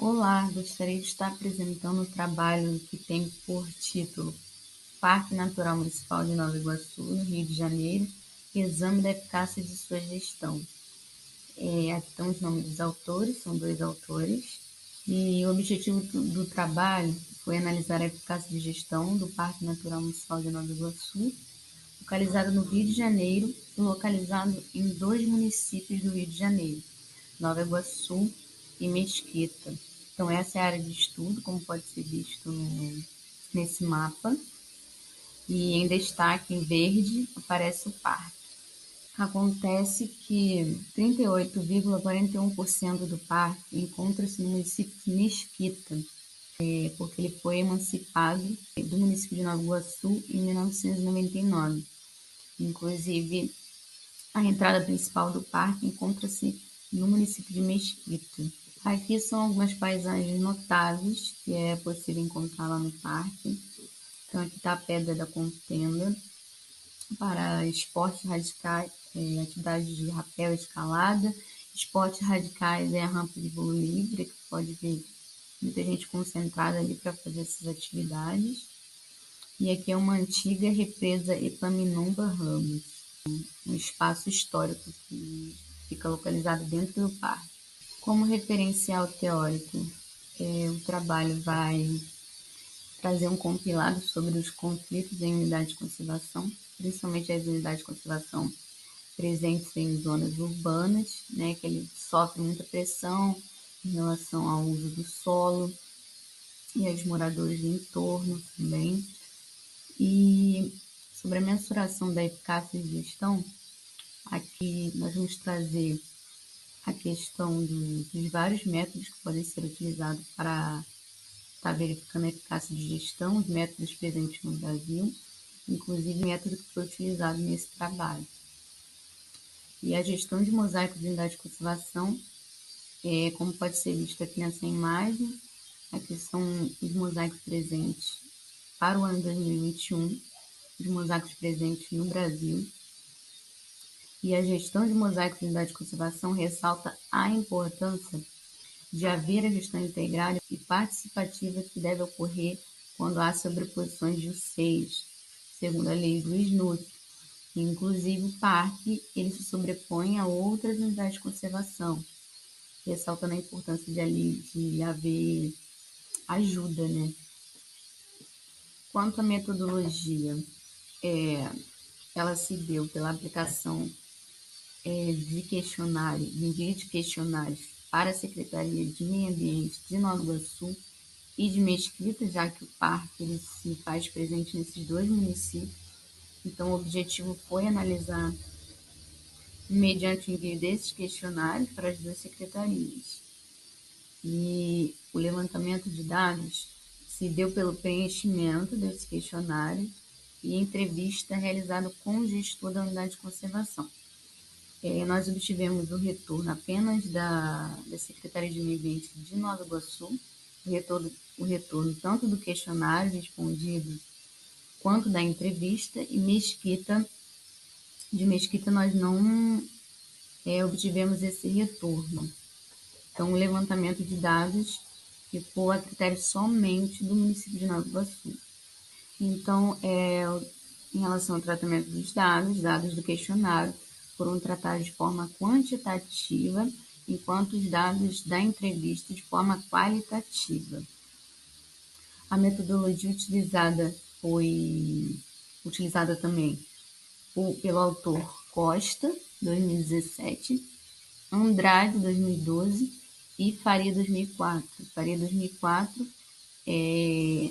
Olá, gostaria de estar apresentando o trabalho que tem por título Parque Natural Municipal de Nova Iguaçu, no Rio de Janeiro, exame da eficácia de sua gestão. Aqui estão os nomes dos autores, são 2 autores, e o objetivo do trabalho foi analisar a eficácia de gestão do Parque Natural Municipal de Nova Iguaçu, localizado no Rio de Janeiro e localizado em 2 municípios do Rio de Janeiro, Nova Iguaçu e Mesquita. Então, essa é a área de estudo, como pode ser visto nesse mapa. E em destaque, em verde, aparece o parque. Acontece que 38,41% do parque encontra-se no município de Mesquita, porque ele foi emancipado do município de Nova Iguaçu em 1999. Inclusive, a entrada principal do parque encontra-se no município de Mesquita. Aqui são algumas paisagens notáveis que é possível encontrar lá no parque. Então, aqui está a Pedra da Contenda para esportes radicais, atividades de rapel, escalada. Esportes radicais é a rampa de voo livre, que pode ver muita gente concentrada ali para fazer essas atividades. E aqui é uma antiga represa Epaminondas Ramos, um espaço histórico que fica localizado dentro do parque. Como referencial teórico, o trabalho vai trazer um compilado sobre os conflitos em unidades de conservação, principalmente as unidades de conservação presentes em zonas urbanas, né, que ele sofre muita pressão em relação ao uso do solo e aos moradores do entorno também. E sobre a mensuração da eficácia de gestão, aqui nós vamos trazer a questão dos vários métodos que podem ser utilizados para estar verificando a eficácia de gestão, os métodos presentes no Brasil, inclusive o método que foi utilizado nesse trabalho. E a gestão de mosaico de unidade de conservação, como pode ser visto aqui nessa imagem, aqui são os mosaicos presentes para o ano 2021, os mosaicos presentes no Brasil. E a gestão de mosaicos de unidade de conservação ressalta a importância de haver a gestão integrada e participativa que deve ocorrer quando há sobreposições de UCEIs, segundo a lei do SNUC. Inclusive, o parque ele se sobrepõe a outras unidades de conservação, ressaltando a importância de haver ajuda, né? Quanto à metodologia, ela se deu pela aplicação de questionário, de envio de questionários para a Secretaria de Meio Ambiente de Nova Iguaçu e de Mesquita, já que o parque ele se faz presente nesses 2 municípios. Então, o objetivo foi analisar, mediante o envio desses questionários para as 2 secretarias. E o levantamento de dados se deu pelo preenchimento desse questionário e entrevista realizada com o gestor da unidade de conservação. Nós obtivemos o retorno apenas da Secretaria de Meio Ambiente de Nova Iguaçu, o retorno tanto do questionário respondido quanto da entrevista, e de Mesquita nós não obtivemos esse retorno. Então, o levantamento de dados ficou a critério somente do município de Nova Iguaçu. Então, em relação ao tratamento dos dados do questionário foram tratados de forma quantitativa, enquanto os dados da entrevista de forma qualitativa. A metodologia utilizada foi utilizada também pelo autor Costa, 2017, Andrade, 2012 e Faria, 2004. Faria, 2004,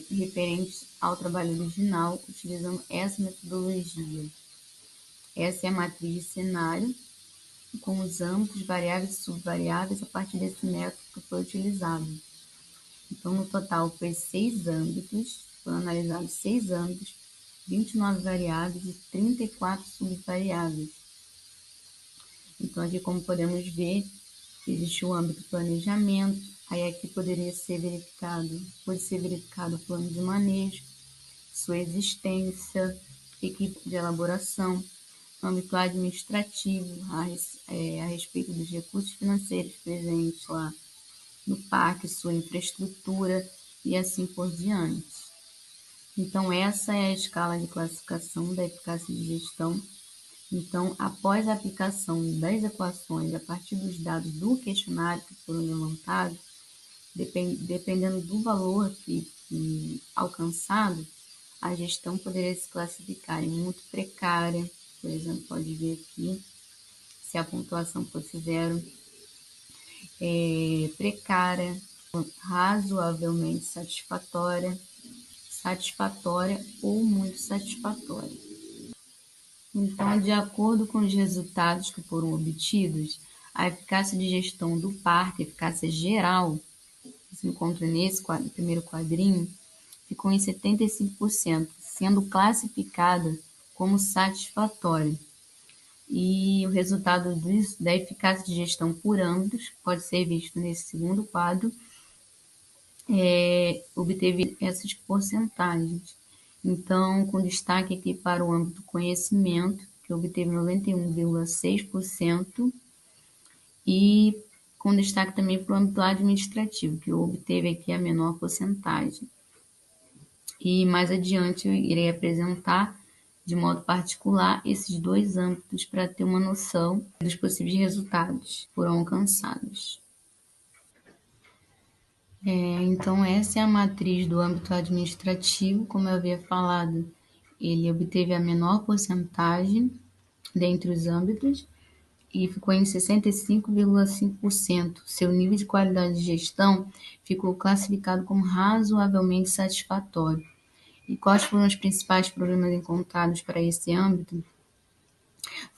referente ao trabalho original, utilizando essa metodologia. Essa é a matriz de cenário, com os âmbitos, variáveis e subvariáveis a partir desse método que foi utilizado. Então, no total, foi 6 âmbitos, foram analisados 6 âmbitos, 29 variáveis e 34 subvariáveis. Então, aqui, como podemos ver, existe o âmbito planejamento, aí aqui pode ser verificado o plano de manejo, sua existência, equipe de elaboração, âmbito administrativo, a respeito dos recursos financeiros presentes lá, do parque, sua infraestrutura e assim por diante. Então, essa é a escala de classificação da eficácia de gestão. Então, após a aplicação das equações a partir dos dados do questionário que foram levantados, dependendo do valor que alcançado, a gestão poderia se classificar em muito precária, por exemplo, pode ver aqui, se a pontuação fosse zero, precária, razoavelmente satisfatória, satisfatória ou muito satisfatória. Então, de acordo com os resultados que foram obtidos, a eficácia de gestão do parque, a eficácia geral, que se encontra nesse primeiro quadrinho, ficou em 75%, sendo classificada como satisfatória. E o resultado da eficácia de gestão por âmbitos pode ser visto nesse segundo quadro, obteve essas porcentagens. Então, com destaque aqui para o âmbito conhecimento, que obteve 91,6%, e com destaque também para o âmbito administrativo, que obteve aqui a menor porcentagem. E mais adiante eu irei apresentar de modo particular esses dois âmbitos para ter uma noção dos possíveis resultados que foram alcançados. Então, essa é a matriz do âmbito administrativo, como eu havia falado, ele obteve a menor porcentagem dentre os âmbitos e ficou em 65,5%. Seu nível de qualidade de gestão ficou classificado como razoavelmente satisfatório. E quais foram os principais problemas encontrados para esse âmbito?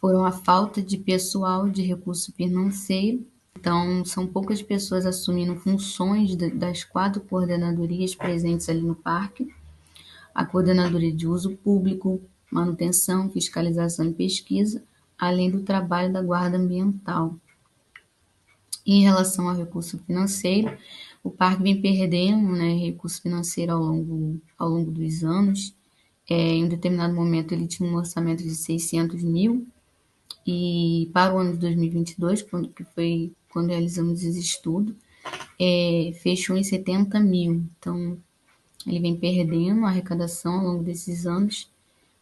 Foram a falta de pessoal, de recurso financeiro. Então, são poucas pessoas assumindo funções das 4 coordenadorias presentes ali no parque. A coordenadoria de uso público, manutenção, fiscalização e pesquisa, além do trabalho da guarda ambiental. Em relação ao recurso financeiro, o parque vem perdendo, recurso financeiro ao longo dos anos. Em um determinado momento ele tinha um orçamento de 600 mil, e para o ano de 2022, que foi quando realizamos esse estudo, fechou em 70 mil. Então, ele vem perdendo a arrecadação ao longo desses anos.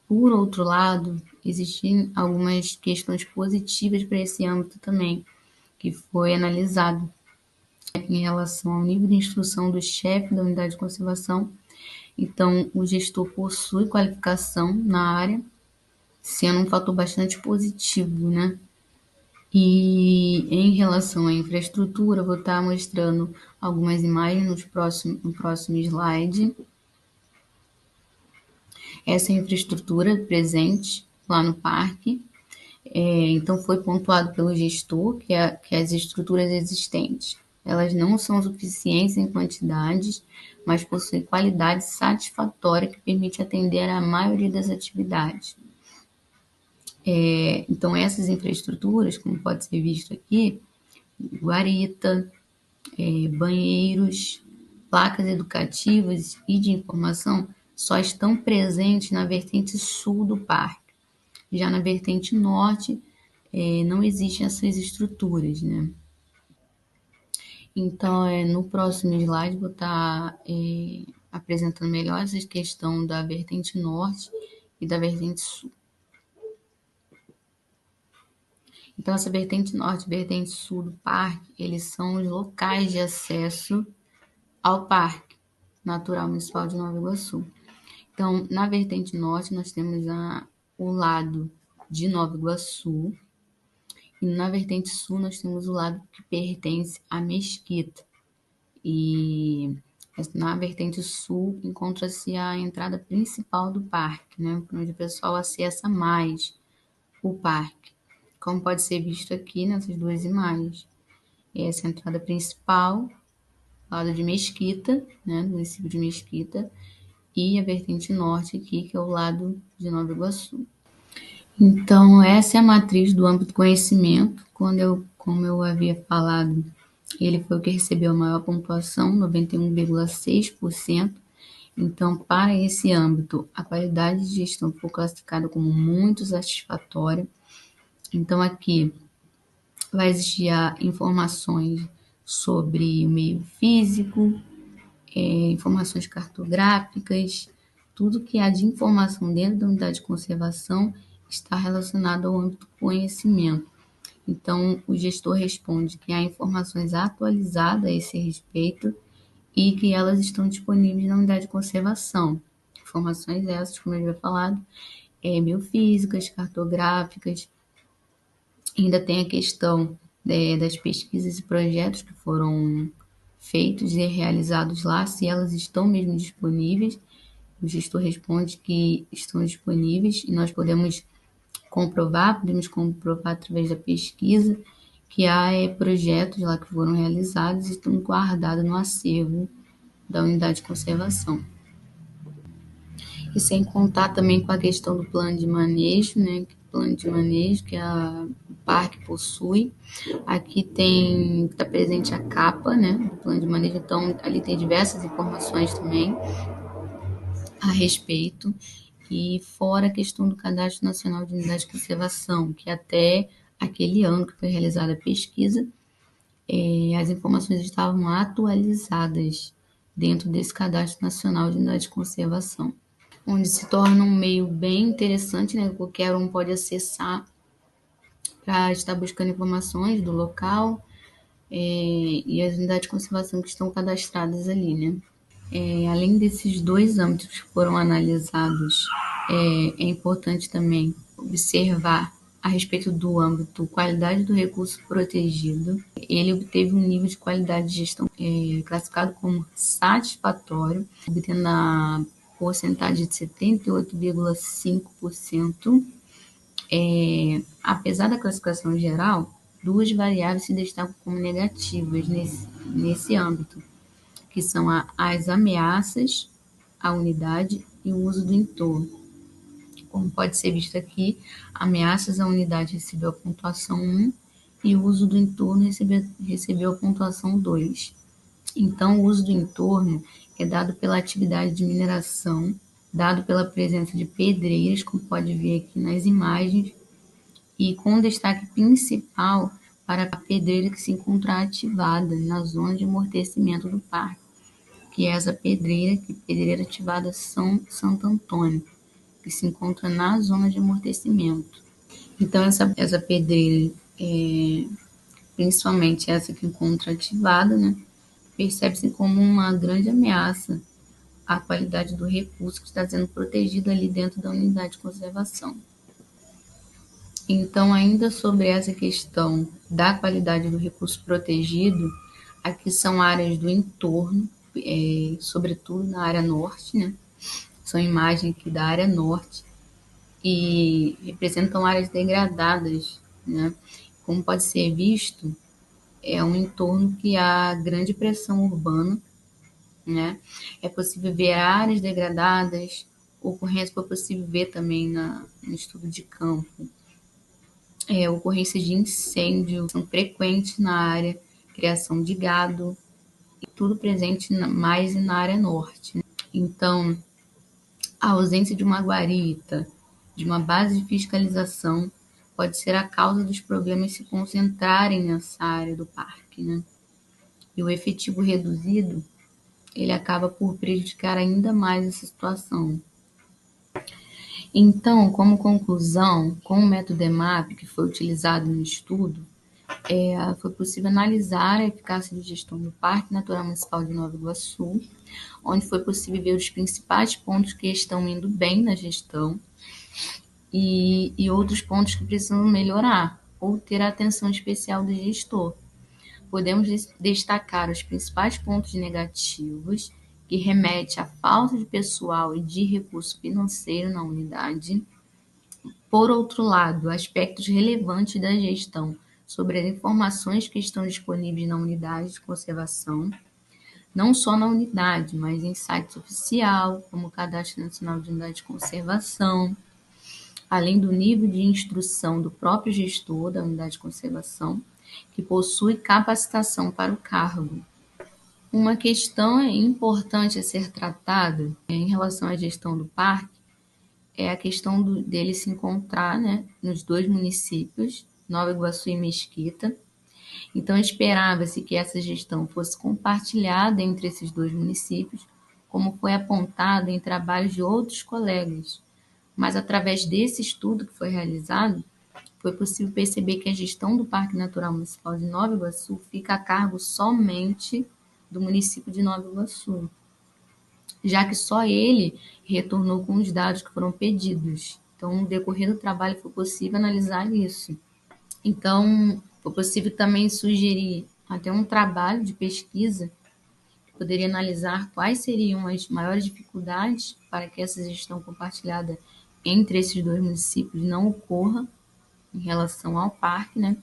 Por outro lado, existem algumas questões positivas para esse âmbito também, que foi analisado em relação ao nível de instrução do chefe da unidade de conservação. Então, o gestor possui qualificação na área, sendo um fator bastante positivo, né? E em relação à infraestrutura, vou estar mostrando algumas imagens no próximo slide. Essa é a infraestrutura presente lá no parque. Então, foi pontuado pelo gestor que as estruturas existentes, elas não são suficientes em quantidades, mas possuem qualidade satisfatória que permite atender a maioria das atividades. Então, essas infraestruturas, como pode ser visto aqui, guarita, banheiros, placas educativas e de informação só estão presentes na vertente sul do parque. Já na vertente norte, não existem essas estruturas, né? Então, no próximo slide, vou estar apresentando melhor essa questão da vertente norte e da vertente sul. Então, essa vertente norte e vertente sul do parque, eles são os locais de acesso ao Parque Natural Municipal de Nova Iguaçu. Então, na vertente norte, nós temos o lado de Nova Iguaçu, e na vertente sul, nós temos o lado que pertence à Mesquita. E na vertente sul, encontra-se a entrada principal do parque, né, onde o pessoal acessa mais o parque, como pode ser visto aqui nessas duas imagens. Essa é a entrada principal, lado de Mesquita, né, do município de Mesquita, e a vertente norte aqui, que é o lado de Nova Iguaçu. Então, essa é a matriz do âmbito conhecimento. Como eu havia falado, ele foi o que recebeu a maior pontuação, 91,6%. Então, para esse âmbito, a qualidade de gestão foi classificada como muito satisfatória. Então, aqui vai existir informações sobre o meio físico, informações cartográficas, tudo que há de informação dentro da unidade de conservação está relacionado ao âmbito do conhecimento. Então, o gestor responde que há informações atualizadas a esse respeito e que elas estão disponíveis na unidade de conservação. Informações essas, como eu já falado, biofísicas, cartográficas. Ainda tem a questão das pesquisas e projetos que foram feitos e realizados lá, se elas estão mesmo disponíveis. O gestor responde que estão disponíveis e nós podemos comprovar através da pesquisa que há projetos lá que foram realizados e estão guardados no acervo da unidade de conservação. E sem contar também com a questão do plano de manejo, né? Plano de manejo que o parque possui. Aqui está presente a capa, né? Do plano de manejo, então ali tem diversas informações também a respeito. E fora a questão do Cadastro Nacional de Unidade de Conservação, que até aquele ano que foi realizada a pesquisa, as informações estavam atualizadas dentro desse Cadastro Nacional de Unidade de Conservação, onde se torna um meio bem interessante, né? Qualquer um pode acessar para estar buscando informações do local e as unidades de conservação que estão cadastradas ali, né? Além desses dois âmbitos que foram analisados, é importante também observar a respeito do âmbito qualidade do recurso protegido. Ele obteve um nível de qualidade de gestão classificado como satisfatório, obtendo a porcentagem de 78,5%. Apesar da classificação geral, duas variáveis se destacam como negativas nesse âmbito, que são as ameaças à unidade e o uso do entorno. Como pode ser visto aqui, ameaças à unidade recebeu a pontuação 1 e o uso do entorno recebeu a pontuação 2. Então, o uso do entorno é dado pela atividade de mineração, dado pela presença de pedreiras, como pode ver aqui nas imagens, e com destaque principal para a pedreira que se encontra ativada na zona de amortecimento do parque, que é essa pedreira ativada São Santo Antônio, que se encontra na zona de amortecimento. Então, essa pedreira, principalmente essa que encontra ativada, né, percebe-se como uma grande ameaça à qualidade do recurso que está sendo protegido ali dentro da unidade de conservação. Então, ainda sobre essa questão da qualidade do recurso protegido, aqui são áreas do entorno, sobretudo na área norte, né? São imagens aqui da área norte e representam áreas degradadas, né? Como pode ser visto, é um entorno que há grande pressão urbana, né? É possível ver áreas degradadas, ocorrência foi possível ver também no estudo de campo. Ocorrências de incêndio são frequentes na área, criação de gado, e tudo presente mais na área norte, né? Então, a ausência de uma guarita, de uma base de fiscalização, pode ser a causa dos problemas se concentrarem nessa área do parque, né? E o efetivo reduzido, ele acaba por prejudicar ainda mais essa situação. Então, como conclusão, com o método EMAP que foi utilizado no estudo, foi possível analisar a eficácia de gestão do Parque Natural Municipal de Nova Iguaçu, onde foi possível ver os principais pontos que estão indo bem na gestão e outros pontos que precisam melhorar ou ter a atenção especial do gestor. Podemos destacar os principais pontos negativos, que remete à falta de pessoal e de recurso financeiro na unidade. Por outro lado, aspectos relevantes da gestão sobre as informações que estão disponíveis na unidade de conservação, não só na unidade, mas em sites oficial, como o Cadastro Nacional de Unidade de Conservação, além do nível de instrução do próprio gestor da unidade de conservação, que possui capacitação para o cargo. Uma questão importante a ser tratada em relação à gestão do parque é a questão dele se encontrar, né, nos dois municípios, Nova Iguaçu e Mesquita, Então, esperava-se que essa gestão fosse compartilhada entre esses dois municípios, como foi apontado em trabalhos de outros colegas. Mas, através desse estudo que foi realizado, foi possível perceber que a gestão do Parque Natural Municipal de Nova Iguaçu fica a cargo somente do município de Nova Iguaçu, já que só ele retornou com os dados que foram pedidos. Então, no decorrer do trabalho, foi possível analisar isso. Então, foi possível também sugerir até um trabalho de pesquisa que poderia analisar quais seriam as maiores dificuldades para que essa gestão compartilhada entre esses dois municípios não ocorra em relação ao parque, né?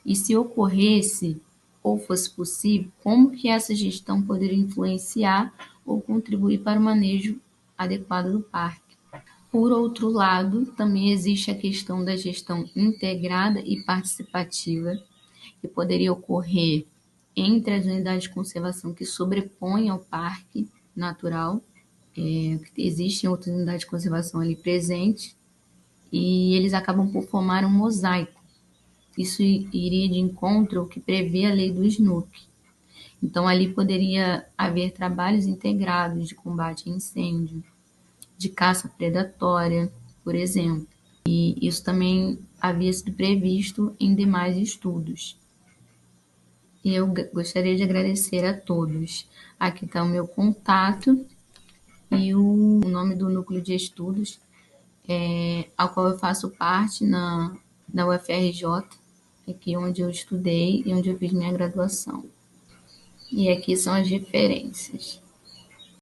E se ocorresse ou fosse possível, como que essa gestão poderia influenciar ou contribuir para o manejo adequado do parque. Por outro lado, também existe a questão da gestão integrada e participativa, que poderia ocorrer entre as unidades de conservação que sobrepõem ao parque natural. Existem outras unidades de conservação ali presentes e eles acabam por formar um mosaico. Isso iria de encontro ao que prevê a lei do SNUP. Então, ali poderia haver trabalhos integrados de combate a incêndio, de caça predatória, por exemplo. E isso também havia sido previsto em demais estudos. E eu gostaria de agradecer a todos. Aqui está o meu contato e o nome do núcleo de estudos, ao qual eu faço parte na UFRJ, aqui onde eu estudei e onde eu fiz minha graduação. E aqui são as referências.